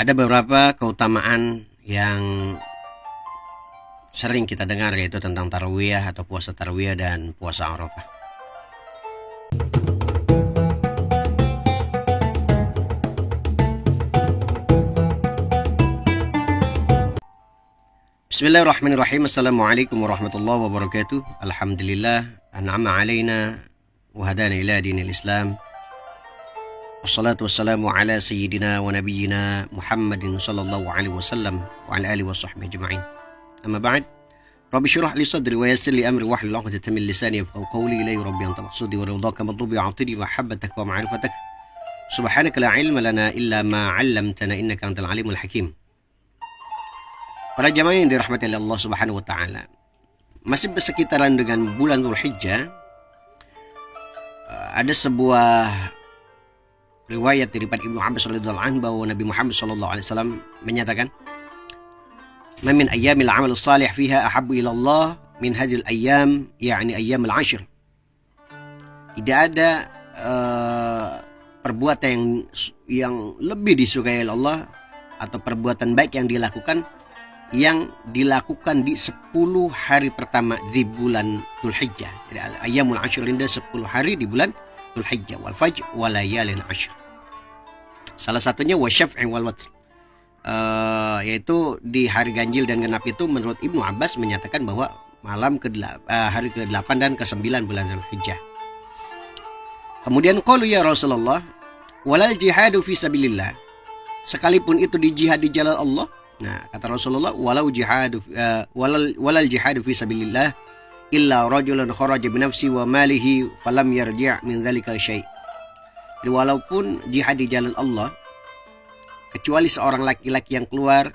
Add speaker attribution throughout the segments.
Speaker 1: Ada beberapa keutamaan yang sering kita dengar, yaitu tentang tarawiyah atau puasa tarawiyah dan puasa Arafah. Bismillahirrahmanirrahim. Assalamualaikum warahmatullahi wabarakatuh. Alhamdulillah an'ama alaina wa hadana ila dinil Islam. Wassalatu wassalamu ala sayyidina wa nabiyyina Muhammadin sallallahu alaihi wasallam wa ala alihi wa sahbihi ajma'in. Amma ba'd. Rabbi shrah li sadri wa yassir li amri wahlul 'uqdatam min lisani yafqahu qawli. Ilayya rabbi anta maqsudi wa ridaka matlubi wa 'atini mahabbatak wa ma'rifatak. Subhanaka la ilma lana illa ma 'allamtana innaka antal alimul hakim. Para jamaah yang dirahmati oleh Allah Subhanahu wa taala, masih bersekitaran dengan bulan Dzulhijjah, ada sebuah riwayat daripada Ibnu Abbas radhiyallahu anhu bahwa Nabi Muhammad sallallahu alaihi wasallam menyatakan, "Ma min ayyamil 'amal salih fiha ahabbu ila Allah min hadhil ayyam, yakni ayyamul 'ashr." Tidak ada perbuatan yang lebih disukai oleh Allah atau perbuatan baik yang dilakukan di 10 hari pertama di bulan Dzulhijjah. Jadi ayyamul 'ashr ini 10 hari di bulan Dzulhijjah, wal fajr wa layalin 'ashr. Salah satunya wasyaf'i wal watr, yaitu di hari ganjil dan genap itu menurut Ibnu Abbas menyatakan bahwa hari ke-8 dan ke-9 bulan Dzulhijjah. Kemudian qalu ya Rasulullah, walal jihadu fi sabilillah, sekalipun itu di jihad di jalan Allah. Nah, kata Rasulullah, walal jihadu fi sabilillah illa rajulan kharaja bi nafsi wa malihi falam yarji' min dzalika syai'. Jadi walaupun jihad di jalan Allah, kecuali seorang laki-laki yang keluar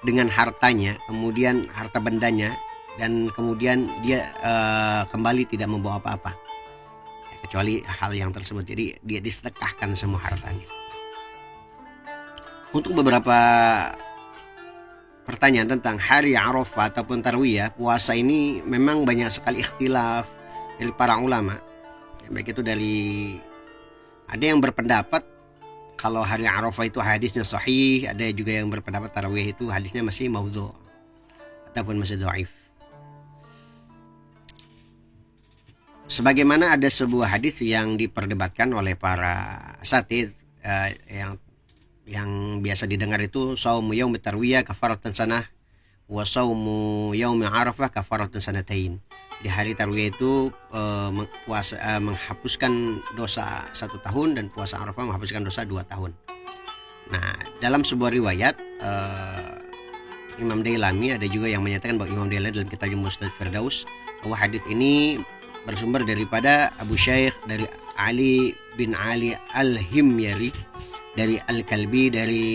Speaker 1: dengan hartanya, kemudian harta bendanya, dan kemudian dia kembali tidak membawa apa-apa, kecuali hal yang tersebut. Jadi dia disedekahkan semua hartanya. Untuk beberapa pertanyaan tentang hari Arafah ataupun Tarwiyah, puasa ini memang banyak sekali ikhtilaf dari para ulama. Baik itu ada yang berpendapat kalau hari Arafah itu hadisnya sahih, ada juga yang berpendapat Tarawih itu hadisnya masih maudhu' ataupun masih dhaif. Sebagaimana ada sebuah hadis yang diperdebatkan oleh para asatidz yang biasa didengar itu, saumu yaumi tarwiyah kafaratun sanah wa saumu yaumi arafah kafaratun sanatain. Di hari tarwiyah itu menghapuskan dosa 1 tahun, dan puasa arafah menghapuskan dosa 2 tahun. Nah, dalam sebuah riwayat Imam Dailami, ada juga yang menyatakan bahwa Imam Dailami dalam kitab Musnad Firdaus, bahwa hadis ini bersumber daripada Abu Syaikh dari Ali bin Ali Al-Himyari, dari Al-Kalbi, dari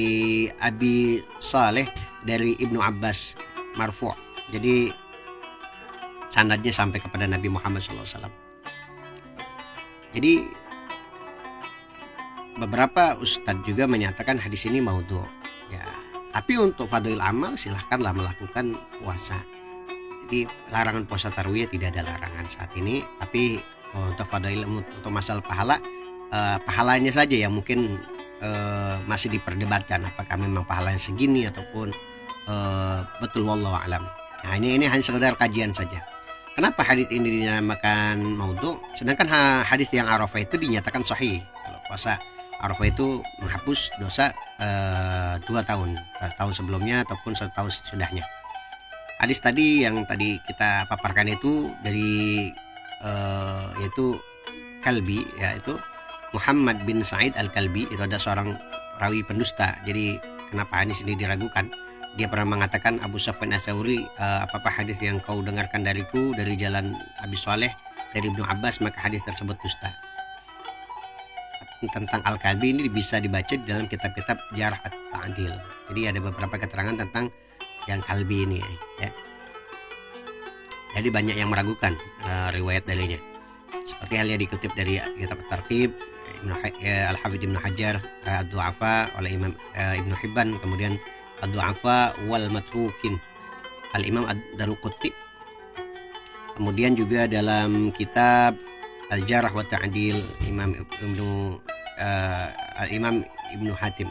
Speaker 1: Abi Saleh, dari Ibnu Abbas marfu'. Jadi sanadnya sampai kepada Nabi Muhammad SAW. Jadi beberapa ustadz juga menyatakan hadis ini maudhu'. Ya, tapi untuk fadhil amal silahkanlah melakukan puasa. Jadi larangan puasa tarawih tidak ada larangan saat ini, tapi untuk fadhil, untuk masalah pahalanya saja yang mungkin masih diperdebatkan, apakah memang pahalanya segini ataupun betul, wallahu alam. Nah, ini hanya sekedar kajian saja. Kenapa hadis ini dinamakan maudhu', sedangkan hadis yang Arafah itu dinyatakan sahih? Kalau puasa Arafah itu menghapus dosa 2 tahun sebelumnya ataupun 1 tahun sesudahnya. Hadis tadi yang tadi kita paparkan itu dari yaitu Kalbi, yaitu Muhammad bin Sa'id Al-Kalbi. Itu ada seorang rawi pendusta. Jadi kenapa hadis ini diragukan? Dia pernah mengatakan, Abu Sufyan Ats-Tsauri, apakah hadis yang kau dengarkan dariku dari jalan Abi Saleh dari Ibnu Abbas, maka hadis tersebut dusta. Tentang Al-Kalbi ini bisa dibaca di dalam kitab-kitab Jarh at-Ta'dil. Jadi ada beberapa keterangan tentang yang Kalbi ini, ya. Jadi banyak yang meragukan riwayat darinya. Seperti halnya dikutip dari kitab At-Targhib, Al-Hafidz Ibnu Hajar, Ad-Du'afa oleh Imam Ibnu Hibban, kemudian Ad-Du'afa wal Matrukin Al-Imam Ad-Daruqutni, kemudian juga dalam kitab Al-Jarh wa Ta'dil Imam Ibnu Hatim.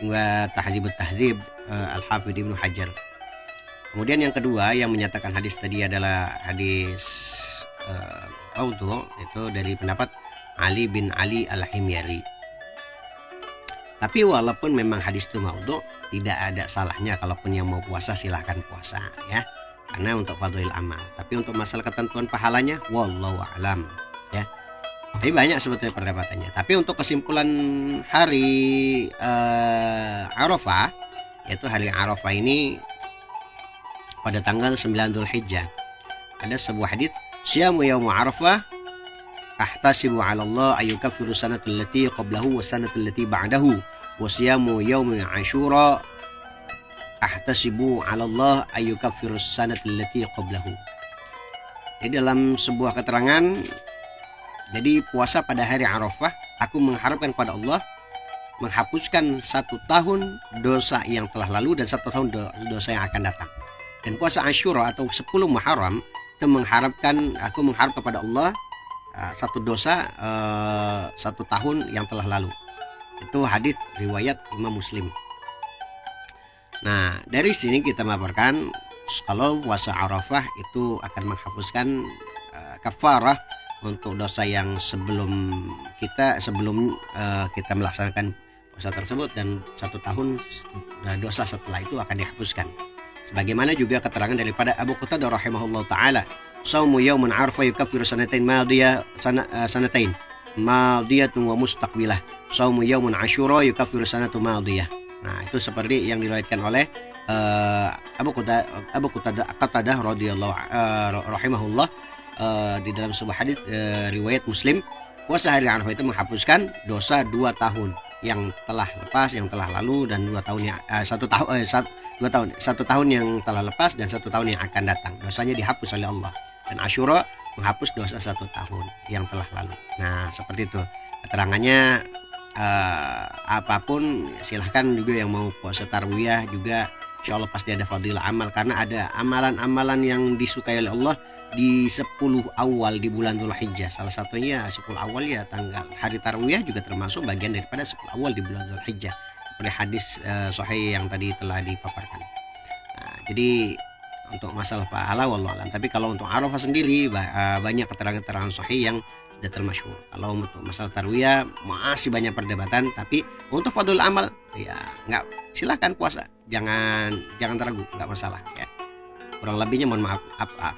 Speaker 1: wa Tahdzibut Tahdzib Al-Hafidz Ibnu Hajar. Kemudian yang kedua yang menyatakan hadis tadi adalah hadis maudhu, itu dari pendapat Ali bin Ali Al-Himyari. Tapi walaupun memang hadis itu maudhu, tidak ada salahnya kalaupun yang mau puasa silahkan puasa ya, karena untuk fadhil amal. Tapi untuk masalah ketentuan pahalanya wallahu alam ya. Tapi banyak sebetulnya perdebatannya. Tapi untuk kesimpulan hari Arafah, yaitu hari Arafah ini pada tanggal 9 Dzulhijjah, ada sebuah hadis, "Syamu yaum Arafah ahtasibu 'ala Allah ayyukaffiru sanatal lati qablahu wa sanatal lati ba'dahu wa syamu yaum Asyura ahtasibu 'ala Allah ayyukaffiru sanatal lati qablahu." Jadi dalam sebuah keterangan, jadi puasa pada hari Arafah, aku mengharapkan pada Allah menghapuskan 1 tahun dosa yang telah lalu dan 1 tahun dosa yang akan datang. Dan puasa Asyura atau 10 Muharram itu aku mengharap kepada Allah 1 dosa 1 tahun yang telah lalu. Itu hadis riwayat Imam Muslim. Nah, dari sini kita memaparkan kalau puasa Arafah itu akan menghapuskan kafarah untuk dosa yang sebelum kita melaksanakan puasa tersebut, dan 1 tahun dosa setelah itu akan dihapuskan. Sebagaimana juga keterangan daripada Abu Qatadah rahimahullah taala, "Shaumu yaumun Arafah yukaffiru sanatain madiyatun wa mustaqbilah. Shaumu yaumun Asyura yukaffiru sanatu madiyah." Nah, itu seperti yang diriwayatkan oleh Abu Qatadah radhiyallahu rahimahullah di dalam sebuah hadis riwayat Muslim. Puasa hari Arafah itu menghapuskan dosa 2 tahun yang telah lepas, yang telah lalu, dan 2 tahun yang 1 tahun yang telah lepas dan 1 tahun yang akan datang. Dosanya dihapus oleh Allah. Dan Asyura menghapus dosa 1 tahun yang telah lalu. Nah, seperti itu keterangannya. Apapun silahkan juga yang mau puasa tarwiyah juga, insya Allah pasti ada fadilah amal, karena ada amalan-amalan yang disukai oleh Allah di 10 awal di bulan Dzulhijjah. Salah satunya 10 awal ya, tanggal hari tarwiyah juga termasuk bagian daripada 10 awal di bulan Dzulhijjah, seperti hadis sahih yang tadi telah dipaparkan. Nah, jadi untuk masalah pahala wallahu alam. Tapi kalau untuk Arafah sendiri banyak keterangan-keterangan sahih yang sudah termasyhur. Kalau untuk masalah tarwiyah masih banyak perdebatan, tapi untuk fadhil amal ya nggak, silakan puasa, jangan ragu, nggak masalah ya. Kurang lebihnya mohon maaf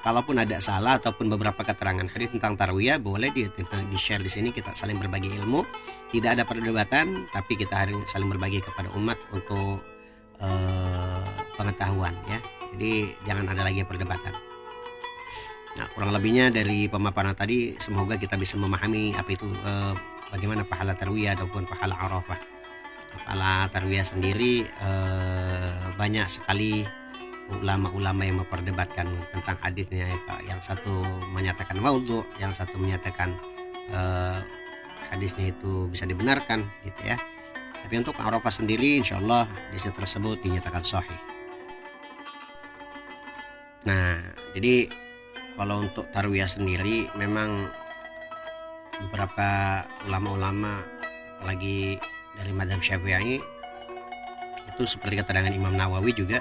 Speaker 1: kalaupun ada salah ataupun beberapa keterangan hadis tentang tarwiyah, boleh di-share di sini, kita saling berbagi ilmu. Tidak ada perdebatan, tapi kita harus saling berbagi kepada umat untuk pengetahuan ya. Jadi jangan ada lagi perdebatan. Nah, kurang lebihnya dari pemaparan tadi, semoga kita bisa memahami apa itu bagaimana pahala tarwiyah ataupun pahala Arafah. Pahala tarwiyah sendiri banyak sekali ulama-ulama yang memperdebatkan tentang hadisnya. Yang satu menyatakan maudhu, yang satu menyatakan hadisnya itu bisa dibenarkan gitu ya. Tapi untuk Arafah sendiri insyaallah hadisnya tersebut dinyatakan sahih. Nah, jadi kalau untuk tarwiyah sendiri memang beberapa ulama-ulama apalagi dari mazhab Syafi'i itu seperti keterangan Imam Nawawi juga,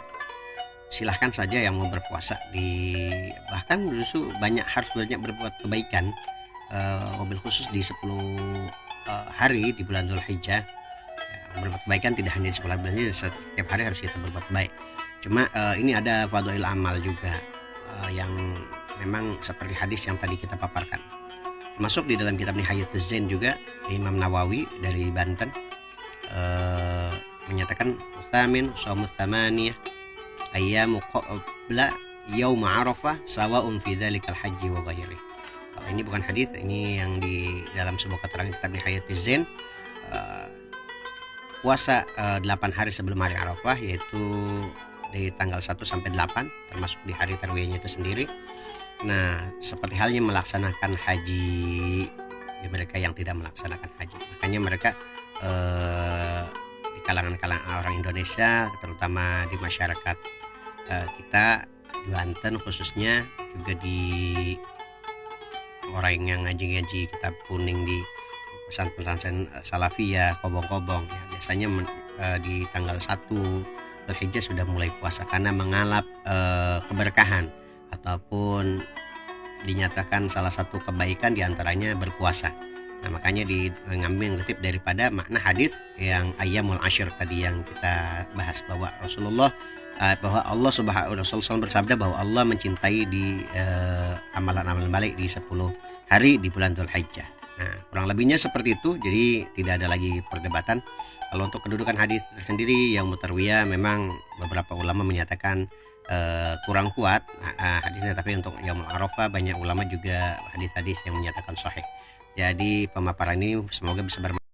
Speaker 1: silahkan saja yang mau berpuasa bahkan justru harus banyak berbuat kebaikan, wabil khusus di 10 hari di bulan Dzulhijjah. Berbuat kebaikan tidak hanya di 10 bulan, setiap hari harus kita berbuat baik. Cuma ini ada fadhail amal juga yang memang seperti hadis yang tadi kita paparkan. Masuk di dalam kitab Nihayatuz Zain juga Imam Nawawi dari Banten menyatakan tsamin shaumut tsamaniyah ayyamu qabla yaum Arafah sawa'un fi dzalikal haji wa ghairihi. Kalau ini bukan hadis, ini yang di dalam sebuah keterangan kitab Nihayatuz Zain. Puasa 8 hari sebelum hari Arafah, yaitu dari tanggal 1 sampai 8 termasuk di hari tarwiyahnya itu sendiri. Nah, seperti halnya melaksanakan haji di mereka yang tidak melaksanakan haji. Makanya mereka di kalangan orang Indonesia, terutama di masyarakat kita di Banten khususnya, juga di orang yang ngaji kitab kuning di pesantren Salafiyah, kobong-kobong ya, biasanya di tanggal 1 Dzulhijjah sudah mulai puasa karena mengalap keberkahan ataupun dinyatakan salah satu kebaikan diantaranya berpuasa. Nah, makanya mengambil kutip daripada makna hadis yang ayyamul asyr tadi yang kita bahas, bahwa bahwa Allah Subhanahu Rasulullah bersabda bahwa Allah mencintai di amalan-amalan baik di 10 hari di bulan Dzulhijjah. Nah, kurang lebihnya seperti itu, jadi tidak ada lagi perdebatan. Kalau untuk kedudukan hadis sendiri yang mutarwiyah, memang beberapa ulama menyatakan kurang kuat hadisnya, tapi untuk Yaumul Arafah banyak ulama juga hadis-hadis yang menyatakan sahih. Jadi pemaparan ini semoga bisa bermanfaat.